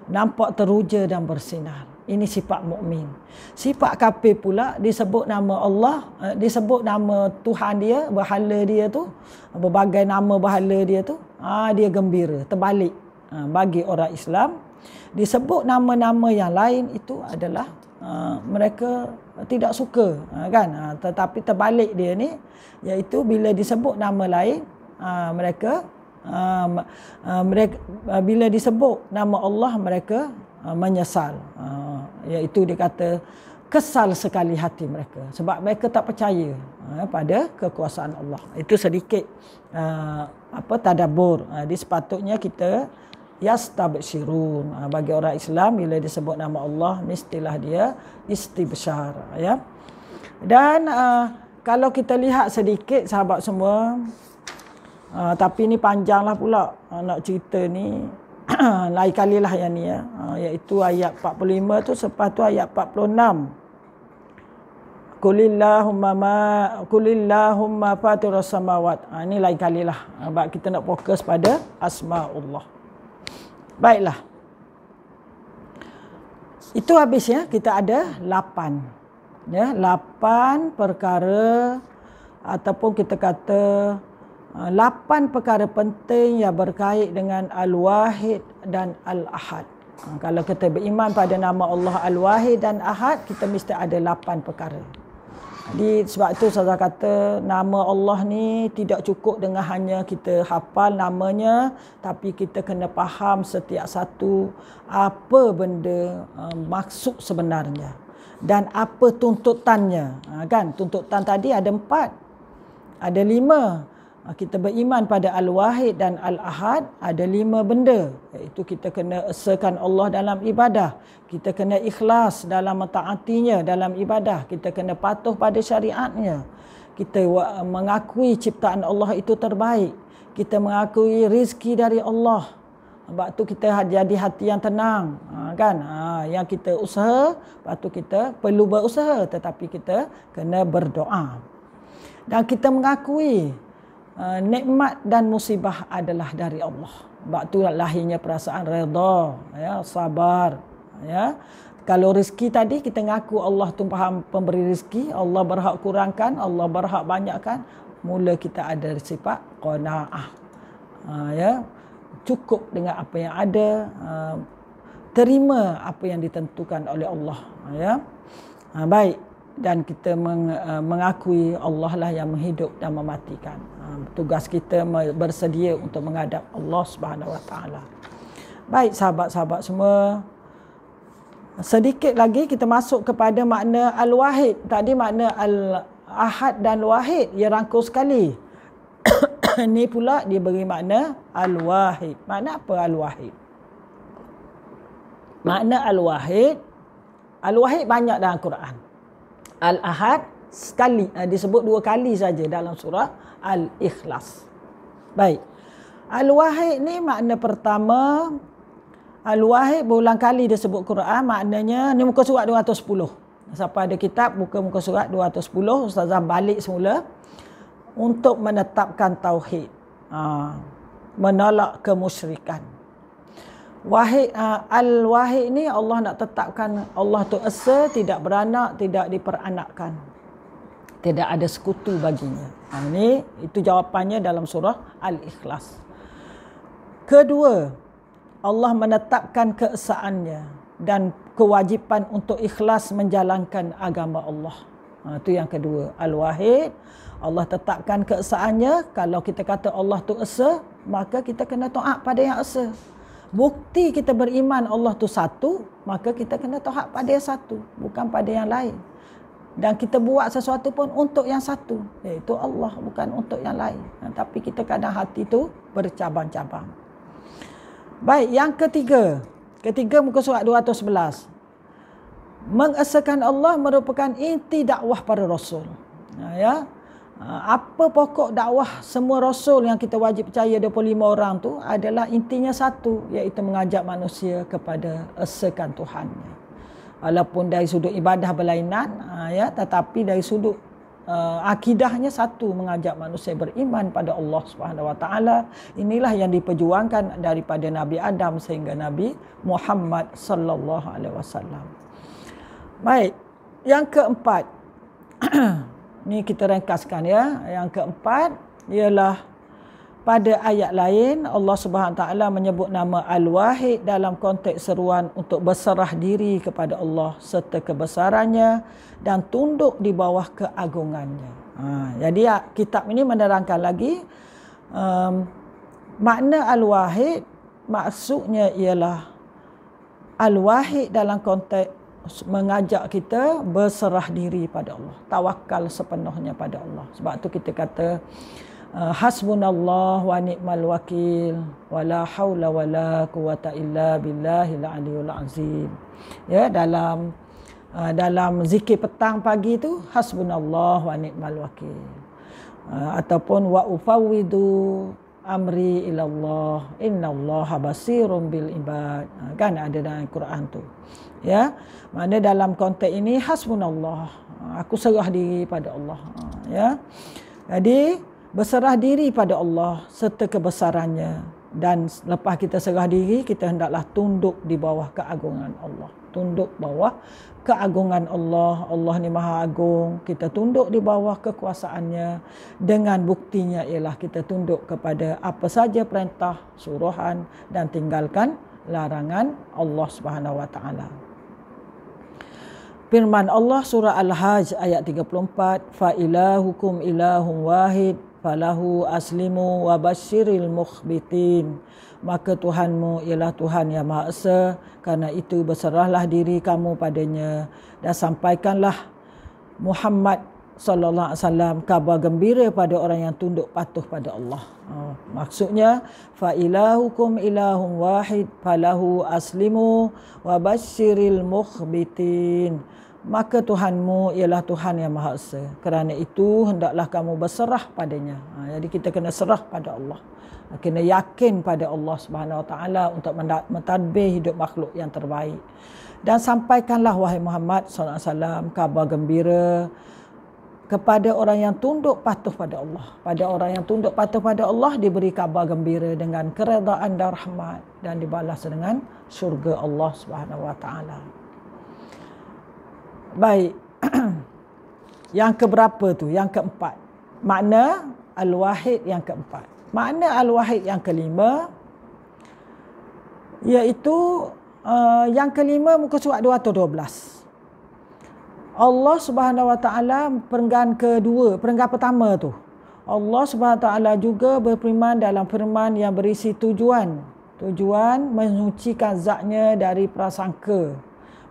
nampak teruja dan bersinar. Ini sifat mukmin. Sifat kafir pula, disebut nama Allah, disebut nama Tuhan dia, berhala dia tu, berbagai nama berhala dia tu, dia gembira. Terbalik. Bagi orang Islam, disebut nama-nama yang lain itu adalah mereka tidak suka, kan? Tetapi terbalik dia ni, iaitu bila disebut nama lain, mereka bila disebut nama Allah, mereka menyesal. Iaitu dia kata kesal sekali hati mereka sebab mereka tak percaya pada kekuasaan Allah. Itu sedikit tadabbur. Sepatutnya kita yastabshirun. Bagi orang Islam, bila disebut nama Allah, mestilah dia istibsyar. Dan kalau kita lihat sedikit, sahabat semua, tapi ni panjanglah pula nak cerita ni. Lain kalilah yang ni, iaitu ayat 45 tu, lepas tu ayat 46. Qulillahumma fatirus samawat. Ini lain kalilah. Sebab kita nak fokus pada asma'ullah. Baiklah. Itu habis kita ada 8. 8 perkara, ataupun kita kata 8 perkara penting yang berkait dengan Al-Wahid dan Al-Ahad. Kalau kita beriman pada nama Allah Al-Wahid dan Ahad, kita mesti ada 8 perkara. Jadi sebab itu saya kata nama Allah ni tidak cukup dengan hanya kita hafal namanya, tapi kita kena faham setiap satu apa benda maksud sebenarnya dan apa tuntutannya. Kan tuntutan tadi ada 4, ada 5. Kita beriman pada Al-Wahid dan Al-Ahad, ada 5 benda, iaitu kita kena esakan Allah dalam ibadah, kita kena ikhlas dalam mentaatinya dalam ibadah, kita kena patuh pada syariatnya, kita mengakui ciptaan Allah itu terbaik, kita mengakui rizki dari Allah. Sebab tu kita jadi hati yang tenang, kan? Yang kita usaha, lepas tu kita perlu berusaha, tetapi kita kena berdoa. Dan kita mengakui nikmat dan musibah adalah dari Allah. Sebab tu lahirnya perasaan redha, ya, sabar, ya. Kalau rezeki tadi kita ngaku Allah tu pemberi rezeki, Allah berhak kurangkan, Allah berhak banyakkan, mula kita ada sifat qanaah. Ya, cukup dengan apa yang ada, terima apa yang ditentukan oleh Allah, ya. Baik, dan kita mengakui Allah lah yang menghidup dan mematikan. Tugas kita bersedia untuk menghadap Allah Subhanahu Wa Taala. Baik sahabat-sahabat semua, sedikit lagi kita masuk kepada makna Al-Wahid. Tadi makna Al-Ahad dan Wahid ia rangkul sekali. Ini pula dia beri makna Al-Wahid. Makna apa Al-Wahid? Makna Al-Wahid, Al-Wahid banyak dalam Quran. Al-Ahad sekali, disebut 2 kali saja dalam surah Al-Ikhlas. Baik. Al-Wahid ni makna pertama, Al-Wahid berulang kali disebut Quran, maknanya ni muka surat 210. Siapa ada kitab buka muka surat 210, Ustazah balik semula untuk menetapkan tauhid. Menolak kemusyrikan. Wahid, Al-Wahid ni Allah nak tetapkan Allah tu esa, tidak beranak, tidak diperanakkan. Tidak ada sekutu baginya. Ini itu jawapannya dalam surah Al-Ikhlas. Kedua, Allah menetapkan keesaannya dan kewajipan untuk ikhlas menjalankan agama Allah. Itu yang kedua. Al-Wahid, Allah tetapkan keesaannya. Kalau kita kata Allah tu esa, maka kita kena taat pada yang esa. Bukti kita beriman Allah tu satu, maka kita kena taat pada yang satu, bukan pada yang lain. Dan kita buat sesuatu pun untuk yang satu, iaitu Allah, bukan untuk yang lain. Tapi kita kadang hati tu bercabang-cabang. Baik, yang ketiga muka surat 211. Mengesakan Allah merupakan inti dakwah para rasul. Ya. Apa pokok dakwah semua rasul yang kita wajib percaya 25 orang tu adalah intinya satu, iaitu mengajak manusia kepada esakan Tuhannya. Walaupun dari sudut ibadah berlainan, ya, tetapi dari sudut akidahnya satu, mengajak manusia beriman pada Allah Subhanahu Wa Taala. Inilah yang diperjuangkan daripada Nabi Adam sehingga Nabi Muhammad sallallahu alaihi wasallam. Baik, yang keempat. Ni kita ringkaskan, ya. Yang keempat ialah pada ayat lain Allah Subhanahu Taala menyebut nama Al-Wahid dalam konteks seruan untuk berserah diri kepada Allah serta kebesarannya dan tunduk di bawah keagungannya. Jadi kitab ini menerangkan lagi makna Al-Wahid, maksudnya ialah Al-Wahid dalam konteks mengajak kita berserah diri pada Allah, tawakal sepenuhnya pada Allah. Sebab tu kita kata hasbunallah wa ni'mal wakil wala haula wala quwata illa billahil aliyul azim. Ya, dalam zikir petang pagi tu hasbunallah wa ni'mal wakil, ataupun wa ufawwidu amri ilallah innallaha basirun bil ibad. Kan ada dalam Quran tu. Ya, mana dalam konteks ini hasbunallah, aku serah diri pada Allah. Ya. Jadi berserah diri pada Allah serta kebesarannya, dan lepas kita serah diri, kita hendaklah tunduk di bawah keagungan Allah. Tunduk bawah keagungan Allah. Allah ni Maha Agung. Kita tunduk di bawah kekuasaannya. Dengan buktinya ialah kita tunduk kepada apa saja perintah, suruhan, dan tinggalkan larangan Allah Subhanahu wa taala. Firman Allah surah Al-Hajj ayat 34, fa ilahukum ilahun wahid falahu aslimu wa basyiril mukhbitin. Maka Tuhanmu ialah Tuhan yang Maha Esa, karena itu berserahlah diri kamu padanya dan sampaikanlah Muhammad sallallahu alaihi wasallam kabar gembira pada orang yang tunduk patuh pada Allah. Maksudnya fa ilahukum ilahun wahid falahu aslimu wa basyiril mukhbitin. Maka Tuhanmu ialah Tuhan yang Maha Esa. Kerana itu hendaklah kamu berserah padanya. Jadi kita kena serah pada Allah. Kena yakin pada Allah Subhanahu Wa Taala untuk mentadbir hidup makhluk yang terbaik. Dan sampaikanlah wahai Muhammad sallallahu alaihi wasallam kabar gembira kepada orang yang tunduk patuh pada Allah. Pada orang yang tunduk patuh pada Allah diberi kabar gembira dengan keredaan dan rahmat dan dibalas dengan syurga Allah Subhanahu Wa Taala. Baik. Yang keberapa tu? Yang keempat. Makna Al-Wahid yang keempat. Makna Al-Wahid yang kelima, iaitu yang kelima muka surat 212. Allah Subhanahu Wa Taala perenggan kedua, perenggan pertama tu. Allah Subhanahu Wa Taala juga berfirman dalam firman yang berisi tujuan mensucikan zatnya dari prasangka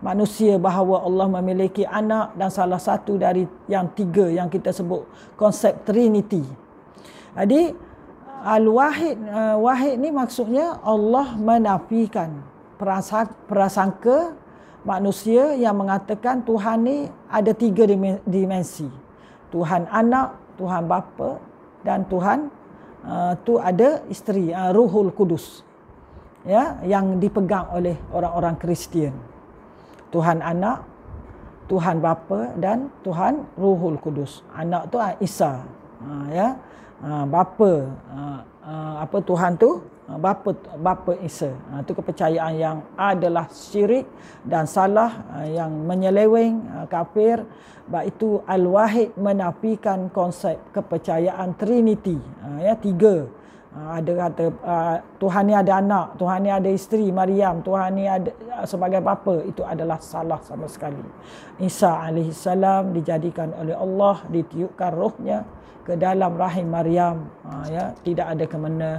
manusia bahawa Allah memiliki anak, dan salah satu dari yang tiga yang kita sebut konsep Trinity. Jadi Al-Wahid ni maksudnya Allah menafikan prasangka manusia yang mengatakan Tuhan ni ada tiga dimensi. Tuhan anak, Tuhan bapa, dan Tuhan tu ada isteri, Ruhul Kudus. Ya, yang dipegang oleh orang-orang Kristian. Tuhan anak, Tuhan bapa, dan Tuhan Ruhul Kudus. Anak tu Isa, ya. Bapa, apa Tuhan tu? Bapa Isa. Itu kepercayaan yang adalah syirik dan salah, yang menyeleweng, kafir. Sebab itu Al-Wahid menafikan konsep kepercayaan Trinity, ya, tiga. Ada kata Tuhan ni ada anak, Tuhan ni ada isteri Maryam, Tuhan ni ada sebagai bapa. Itu adalah salah sama sekali. Isa alaihissalam dijadikan oleh Allah, ditiupkan rohnya ke dalam rahim Maryam, ya, tidak ada ke mana,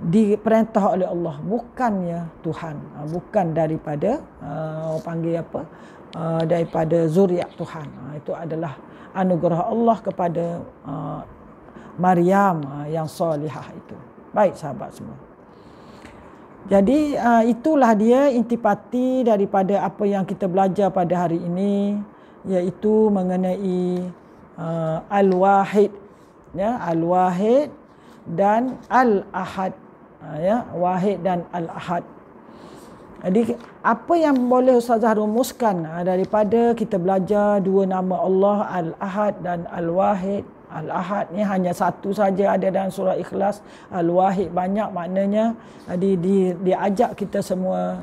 diperintah oleh Allah, bukannya Tuhan, bukan daripada orang panggil apa, daripada zuriat Tuhan. Itu adalah anugerah Allah kepada Maryam yang solihah itu. Baik sahabat semua. Jadi itulah dia intipati daripada apa yang kita belajar pada hari ini, iaitu mengenai Al-Wahid, ya, Al-Wahid dan Al-Ahad, ya, Wahid dan Al-Ahad. Jadi apa yang boleh Ustazah rumuskan daripada kita belajar dua nama Allah, Al-Ahad dan Al-Wahid. Al-Ahad ni hanya satu saja ada dalam surah Ikhlas. Al-Wahid banyak maknanya. Jadi diajak kita semua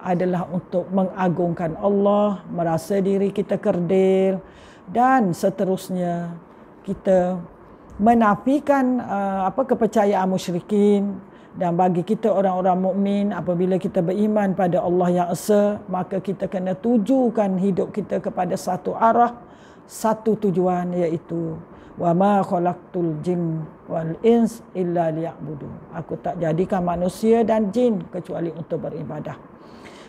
adalah untuk mengagungkan Allah, merasa diri kita kerdil, dan seterusnya kita menafikan kepercayaan musyrikin. Dan bagi kita orang-orang mukmin, apabila kita beriman pada Allah yang Esa, maka kita kena tujukan hidup kita kepada satu arah, satu tujuan, iaitu wa ma khalaqtul jin wal ins illa liya'budun. Aku tak jadikan manusia dan jin kecuali untuk beribadah.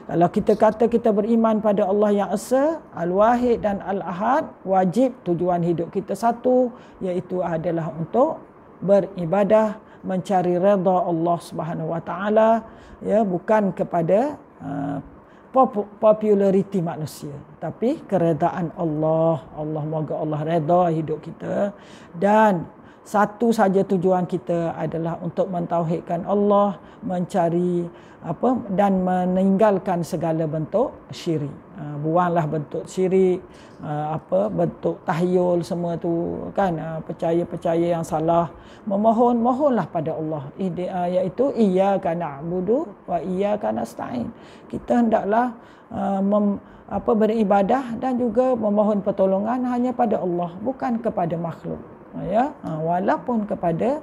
Kalau kita kata kita beriman pada Allah yang Esa, Al-Wahid dan Al-Ahad, wajib tujuan hidup kita satu, iaitu adalah untuk beribadah, mencari redha Allah Subhanahu Wa Taala, ya, bukan kepada populariti manusia, tapi keredaan Allah. Moga Allah redha hidup kita, dan satu saja tujuan kita adalah untuk mentauhidkan Allah, mencari dan meninggalkan segala bentuk syirik. Buanglah bentuk syirik, bentuk tahyul semua tu kan, percaya-percaya yang salah. Mohonlah pada Allah, iaitu iyyaka na'budu wa iyyaka nasta'in. Kita hendaklah beribadah dan juga memohon pertolongan hanya pada Allah, bukan kepada makhluk, ya, walaupun kepada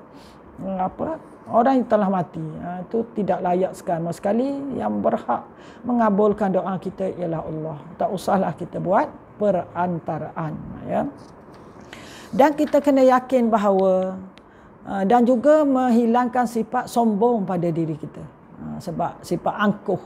orang yang telah mati. Itu tidak layak sama sekali. Yang berhak mengabulkan doa kita ialah Allah. Tak usahlah kita buat perantaraan. Ya. Dan kita kena yakin bahawa dan juga menghilangkan sifat sombong pada diri kita. Sebab sifat angkuh.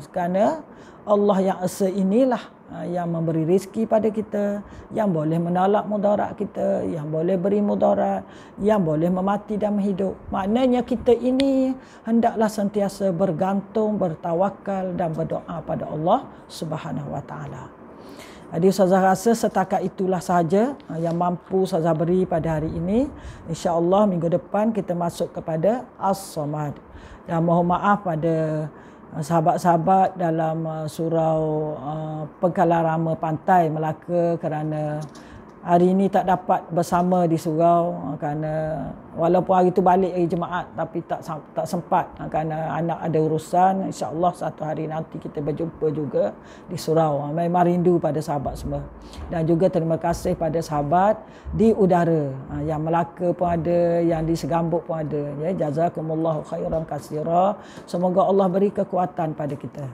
Kerana Allah yang esa inilah yang memberi rezeki pada kita, yang boleh menolak mudarat kita, yang boleh beri mudarat, yang boleh memati dan menghidup. Maknanya kita ini hendaklah sentiasa bergantung, bertawakal dan berdoa pada Allah Subhanahu Wa Taala. Jadi Ustazah rasa setakat itulah sahaja yang mampu Ustazah beri pada hari ini. InsyaAllah minggu depan kita masuk kepada As-Samad. Dan mohon maaf pada sahabat-sahabat dalam surau Pengkalarama Pantai Melaka kerana hari ini tak dapat bersama di surau kerana walaupun hari itu balik hari Jumaat tapi tak sempat kerana anak ada urusan. InsyaAllah satu hari nanti kita berjumpa juga di surau. Memang rindu pada sahabat semua. Dan juga terima kasih pada sahabat di udara. Yang Melaka pun ada, yang di Segambut pun ada. Ya, jazakumullahu khairan katsira. Semoga Allah beri kekuatan pada kita.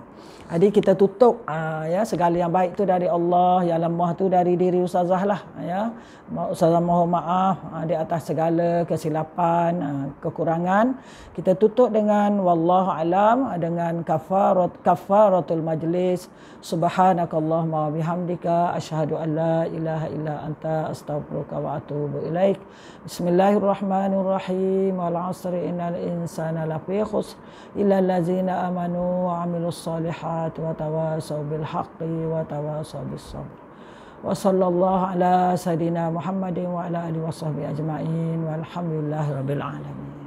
Jadi kita tutup ya, segala yang baik tu dari Allah, yang lemah tu dari diri ustazah lah ya. Ustazah mohon maaf di atas segala kesilapan, kekurangan. Kita tutup dengan wallahu alam dengan kafaratul majlis. Subhanakallahumma wa bihamdika asyhadu an la ilaha illa anta astaghfiruka wa atubu ilaik. Bismillahirrahmanirrahim. Wal 'asri innal insana lafi khusr illa allazina amanu wa 'amilus shalihat wa tawasaw bil haqqi wa tawasaw bis sabr. Wa sallallahu ala sayidina Muhammadin wa ala alihi washabbihi ajma'in walhamdulillahi rabbil alamin.